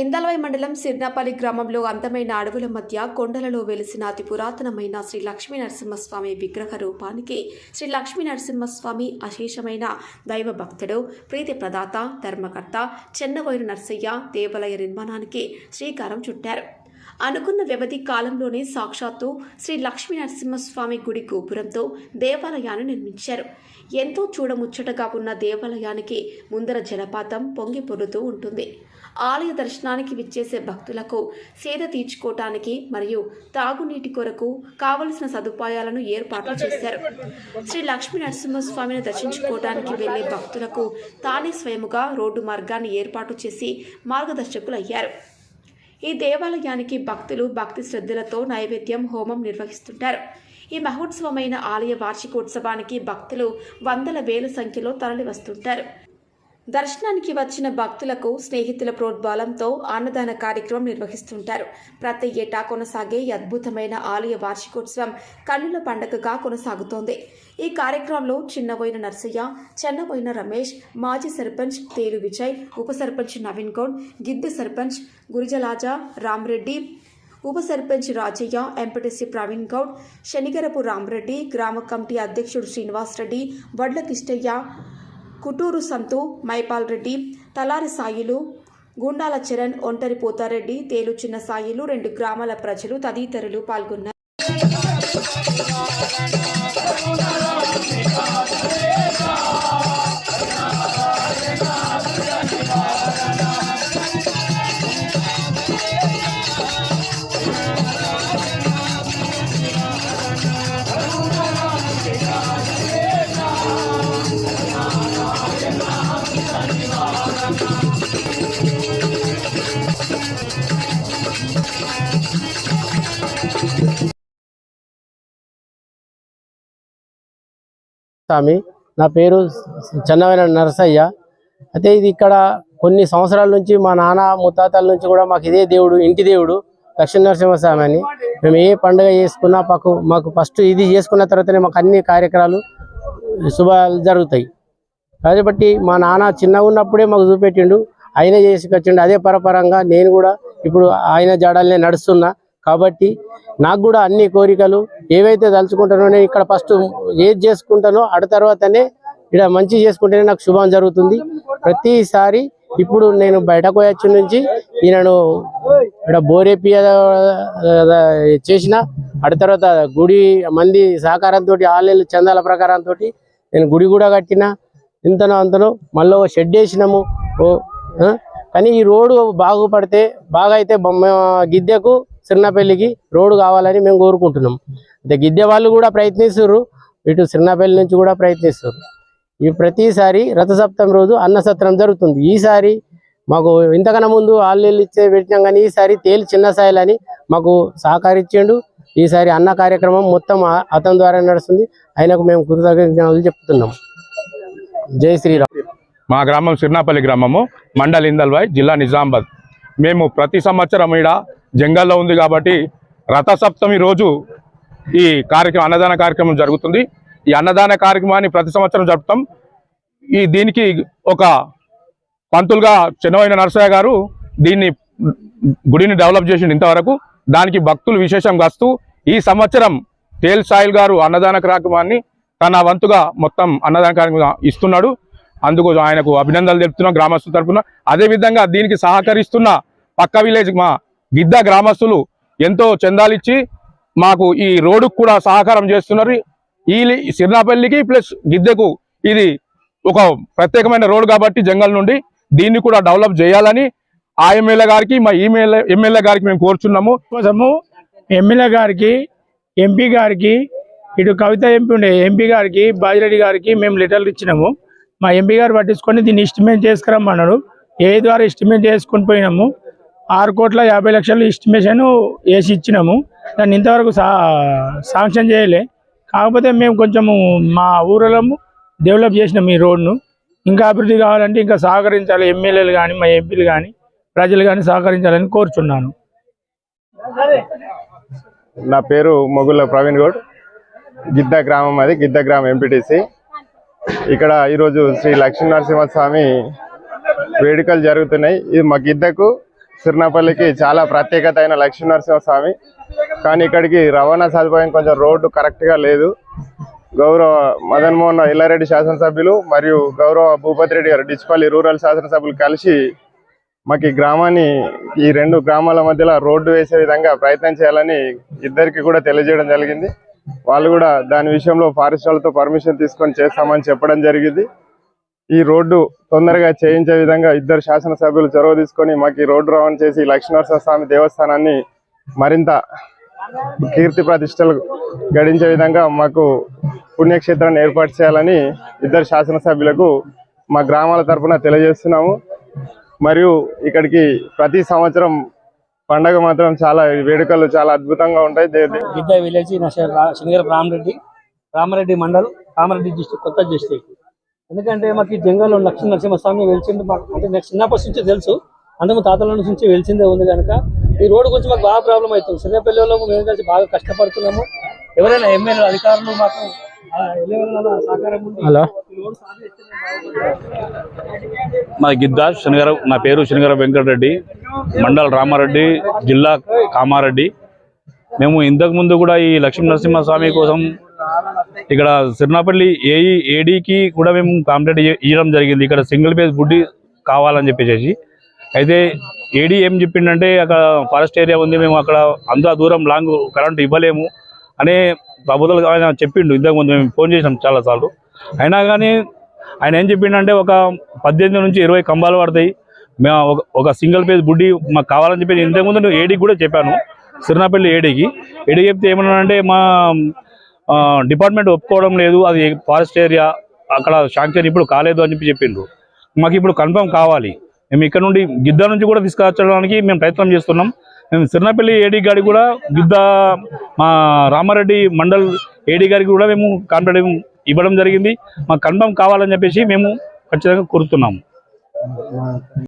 ఇందల్వై మండలం సిర్నాపల్లి గ్రామంలో అందమైన అడవుల మధ్య కొండలలో వెలిసిన అతి పురాతనమైన శ్రీ లక్ష్మీ నరసింహస్వామి విగ్రహ రూపానికి శ్రీ లక్ష్మీ నరసింహస్వామి అశేషమైన దైవ భక్తుడు ప్రీతి ప్రదాత ధర్మకర్త చెన్నబోయిన నరసయ్య దేవాలయ నిర్మాణానికి శ్రీకారం చుట్టారు. అనుకున్న వ్యవధి కాలంలోనే సాక్షాత్తు శ్రీ లక్ష్మీ నరసింహస్వామి గుడి గోపురంతో దేవాలయాన్ని నిర్మించారు. ఎంతో చూడముచ్చటగా ఉన్న దేవాలయానికి ముందర జలపాతం పొంగి పొర్లుతూ ఉంటుంది. ఆలయ దర్శనానికి విచ్చేసే భక్తులకు సేద తీర్చుకోవటానికి మరియు తాగునీటి కొరకు కావలసిన సదుపాయాలను ఏర్పాటు చేశారు. శ్రీ లక్ష్మీ నరసింహస్వామిని దర్శించుకోవటానికి వెళ్లే భక్తులకు తానే స్వయముగా రోడ్డు మార్గాన్ని ఏర్పాటు చేసి మార్గదర్శకులయ్యారు. ఈ దేవాలయానికి భక్తులు భక్తి శ్రద్ధలతో నైవేద్యం హోమం నిర్వహిస్తుంటారు. ఈ మహోత్సవమైన ఆలయ వార్షికోత్సవానికి భక్తులు వందల వేల సంఖ్యలో తరలి వస్తుంటారు. దర్శనానికి వచ్చిన భక్తులకు స్నేహితుల ప్రోద్బలంతో అన్నదాన కార్యక్రమం నిర్వహిస్తుంటారు. ప్రతి ఏటా కొనసాగే ఈ అద్భుతమైన ఆలయ వార్షికోత్సవం కన్నుల పండగగా కొనసాగుతోంది. ఈ కార్యక్రమంలో చిన్నబోయిన నర్సయ్య, చెన్నబోయిన రమేష్, మాజీ సర్పంచ్ తేలు విజయ్, ఉప సర్పంచ్ నవీన్ గౌడ్, గిద్దె సర్పంచ్ గురిజలాజా రామ్రెడ్డి, ఉప సర్పంచ్ రాజయ్య, ఎంపీటీసీ ప్రవీణ్ గౌడ్, శనిగరపు రామ్రెడ్డి, గ్రామ కమిటీ అధ్యక్షుడు శ్రీనివాస్ రెడ్డి, వడ్ల కిష్టయ్య, కుటూరు సంతు, మైపాల్ రెడ్డి, తలారి సాయిలు, గుండాల చరణ్, ఒంటరి పోతారెడ్డి, తేలు చిన్న సాయిలు, 2 గ్రామాల ప్రజలు తదితరులు పాల్గొన్నారు. స్వామి, నా పేరు చెన్నబోయిన నరసయ్య. అయితే ఇది ఇక్కడ కొన్ని సంవత్సరాల నుంచి మా నాన్న ముత్తాతల నుంచి కూడా మాకు ఇదే దేవుడు, ఇంటి దేవుడు లక్ష్మీ నరసింహస్వామి అని. మేము ఏ పండుగ చేసుకున్నా మాకు ఫస్ట్ ఇది చేసుకున్న తర్వాతనే మాకు అన్ని కార్యక్రమాలు శుభాలు జరుగుతాయి. కాబట్టి మా నాన్న చిన్నగా ఉన్నప్పుడే మాకు చూపెట్టిండు, ఆయన చేసుకొచ్చిండు. అదే పరపరంగా నేను కూడా ఇప్పుడు ఆయన జాడల్నే నడుస్తున్నా. కాబట్టి నాకు కూడా అన్ని కోరికలు ఏవైతే తలుచుకుంటానో నేను ఇక్కడ ఫస్ట్ ఏది చేసుకుంటానో అటు తర్వాతనే ఇక్కడ మంచి చేసుకుంటేనే నాకు శుభం జరుగుతుంది. ప్రతిసారి ఇప్పుడు నేను బయటకు వచ్చి నుంచి ఈయనను ఇక్కడ బోరేపి చేసిన అటు తర్వాత గుడి మంది సహకారంతో ఆన్లైన్ చందాల ప్రకారంతో నేను గుడి కూడా కట్టిన. ఇంతనో అంతనో మళ్ళీ షెడ్ వేసినాము. కానీ ఈ రోడ్డు బాగుపడితే బాగా అయితే గిద్దెకు సిర్నాపల్లికి రోడ్డు కావాలని మేము కోరుకుంటున్నాం. అంటే గిద్దె వాళ్ళు కూడా ప్రయత్నిస్తున్నారు, ఇటు సిర్నాపల్లి నుంచి కూడా ప్రయత్నిస్తారు. ఈ ప్రతిసారి రథసప్తమి రోజు అన్నసత్రం జరుగుతుంది. ఈసారి మాకు ఇంతకన్నా ముందు ఆన్లైన్లు పెట్టినాం, కానీ ఈసారి తేలి చిన్న సాయిలని మాకు సహకరించాడు. ఈసారి అన్న కార్యక్రమం మొత్తం అతని ద్వారా నడుస్తుంది. ఆయనకు మేము కృతజ్ఞతలు చెప్తున్నాం. జై శ్రీరామ్. మా గ్రామం సిర్నాపల్లి గ్రామము, మండల్ ఇందల్వాయ్, జిల్లా నిజామాబాద్. మేము ప్రతి సంవత్సరం ఈడ జంగల్లో ఉంది కాబట్టి రథసప్తమి రోజు ఈ కార్యక్రమం అన్నదాన కార్యక్రమం జరుగుతుంది. ఈ అన్నదాన కార్యక్రమాన్ని ప్రతి సంవత్సరం జరుపుతాం. దీనికి ఒక పంతులుగా చెన్నబోయిన నరసయ్య గారు దీన్ని గుడిని డెవలప్ చేసిండు ఇంతవరకు. దానికి భక్తులు విశేషంగా వస్తూ ఈ సంవత్సరం తేల్ సాయిల్ గారు అన్నదాన కార్యక్రమాన్ని తన వంతుగా మొత్తం అన్నదాన కార్యక్రమం ఇస్తున్నాడు. అందుకు ఆయనకు అభినందనలు తెలుపుతున్నాం గ్రామస్తుల తరఫున. అదేవిధంగా దీనికి సహకరిస్తున్న పక్క విలేజ్ మా గిద్ద గ్రామస్తులు ఎంతో చందాలిచ్చి మాకు ఈ రోడ్డుకు కూడా సహకారం చేస్తున్నారు. ఈ సిర్నాపల్లికి ప్లస్ గిద్దెకు ఇది ఒక ప్రత్యేకమైన రోడ్ కాబట్టి జంగల్ నుండి దీన్ని కూడా డెవలప్ చేయాలని ఆ ఎమ్మెల్యే గారికి మా ఎమ్మెల్యే గారికి మేము కోరుచున్నాము. కోసము ఎమ్మెల్యే గారికి, ఎంపీ గారికి, ఇటు కవిత ఎంపీ ఉండే ఎంపీ గారికి, బాజిరెడ్డి గారికి మేము లెటర్లు ఇచ్చినాము. మా ఎంపీ గారు పట్టించుకొని దీన్ని ఎస్టిమేట్ చేసుకురమ్మన్నాడు. ఏ ద్వారా ఎస్టిమేట్ చేసుకొని పోయినాము. 6,50,00,000 ఎస్టిమేషన్ వేసి ఇచ్చినాము. దాన్ని ఇంతవరకు శాంక్షన్ చేయలే. కాకపోతే మేము కొంచెము మా ఊరిలో డెవలప్ చేసినాం ఈ రోడ్ను. ఇంకా అభివృద్ధి కావాలంటే ఇంకా సహకరించాలి. ఎమ్మెల్యేలు కానీ మా ఎంపీలు కానీ ప్రజలు కానీ సహకరించాలని కోరుచున్నాను. నా పేరు మొగుళ్ళ ప్రవీణ్ గౌడ్, గిద్ద గ్రామం, అది గిద్ద గ్రామం ఎంపీటీసీ. ఇక్కడ ఈరోజు శ్రీ లక్ష్మీ నరసింహస్వామి వేడుకలు జరుగుతున్నాయి. ఇది మా గిద్దకు సిర్నాపల్లికి చాలా ప్రత్యేకత అయిన లక్ష్మీనరసింహస్వామి. కానీ ఇక్కడికి రవాణా సదుపాయం కొంచెం రోడ్డు కరెక్ట్గా లేదు. గౌరవ మదన్ మోహన్ ఎల్లారెడ్డి శాసనసభ్యులు మరియు గౌరవ భూపతి రెడ్డి గారు డిచ్పల్లి రూరల్ శాసనసభ్యులు కలిసి మాకు ఈ గ్రామాన్ని, ఈ 2 గ్రామాల మధ్యలో రోడ్డు వేసే విధంగా ప్రయత్నం చేయాలని ఇద్దరికి కూడా తెలియజేయడం జరిగింది. వాళ్ళు కూడా దాని విషయంలో ఫారెస్ట్ వాళ్ళతో పర్మిషన్ తీసుకొని చేస్తామని చెప్పడం జరిగింది. ఈ రోడ్డు తొందరగా చేయించే విధంగా ఇద్దరు శాసనసభ్యులు చొరవ తీసుకొని మాకు ఈ రోడ్డు రవాణా చేసి లక్ష్మీనరసింహస్వామి దేవస్థానాన్ని మరింత కీర్తి ప్రతిష్టలు గడించే విధంగా మాకు పుణ్యక్షేత్రాన్ని ఏర్పాటు చేయాలని ఇద్దరు శాసనసభ్యులకు మా గ్రామాల తరఫున తెలియజేస్తున్నాము. మరియు ఇక్కడికి ప్రతి సంవత్సరం పండగ మాత్రం చాలా వేడుకలు చాలా అద్భుతంగా ఉంటాయి. గిద్ద విలేజ్ శనిగర రామారెడ్డి మండల్, కామారెడ్డి డిస్ట్రిక్ట్, కొత్త డిస్ట్రిక్ట్. ఎందుకంటే మాకు ఈ జంగల్లో లక్ష్మీనరసింహస్వామి వెలిచింది. మాకు అంటే నాకు చిన్నప్పటి నుంచి తెలుసు, అందుకు తాతల నుంచి వెలిచిందే ఉంది కనుక ఈ రోడ్డు గురించి మాకు బాగా ప్రాబ్లం అవుతుంది. చిన్నపిల్లలు మేము కలిసి బాగా కష్టపడుతున్నాము. ఎవరైనా ఎమ్మెల్యే అధికారులు మాకు సహకారం ఉంది. మా గిద్ద శనిగర, నా పేరు శనిగర వెంకటరెడ్డి, మండల్ రామారెడ్డి, జిల్లా కామారెడ్డి. మేము ఇంతకు ముందు కూడా ఈ లక్ష్మీనరసింహస్వామి కోసం ఇక్కడ సిర్నాపల్లి ఏడీకి కూడా మేము కంప్లైంట్ ఇవ్వడం జరిగింది. ఇక్కడ సింగిల్ ఫేజ్ బుడ్డి కావాలని చెప్పేసి. అయితే ఏడీ ఏం చెప్పిండంటే అక్కడ ఫారెస్ట్ ఏరియా ఉంది, మేము అక్కడ అంత దూరం లాంగ్ కరెంట్ ఇవ్వలేము అనే ప్రభుత్వాలు ఆయన చెప్పిండు. ఇంతకుముందు మేము ఫోన్ చేసినాం చాలాసార్లు. అయినా కానీ ఆయన ఏం చెప్పిండంటే ఒక 18 నుంచి 20 కంబాలు పడతాయి, మేము ఒక సింగిల్ ఫేజ్ బుడ్డి మాకు కావాలని చెప్పి ఇంతకుముందు ఏడీకి కూడా చెప్పాను. సిర్నాపల్లి ఏడీకి చెప్తే ఏమన్నానంటే మా డిపార్ట్మెంట్ ఒప్పుకోవడం లేదు, అది ఫారెస్ట్ ఏరియా, అక్కడ శాంక్షన్ ఇప్పుడు కాలేదు అని చెప్పి చెప్పిండ్రు. మాకు ఇప్పుడు కన్ఫర్మ్ కావాలి. మేము ఇక్కడ నుండి గిద్ద నుంచి కూడా తీసుకొచ్చడానికి మేము ప్రయత్నం చేస్తున్నాం. మేము సిర్నాపల్లి ఏడీ గారికి కూడా, గిద్ద మా రామారెడ్డి మండల్ ఏడీ గారికి కూడా మేము కాంప్లైంట్ ఇవ్వడం జరిగింది. మాకు కన్ఫర్మ్ కావాలని చెప్పేసి మేము ఖచ్చితంగా కోరుతున్నాము.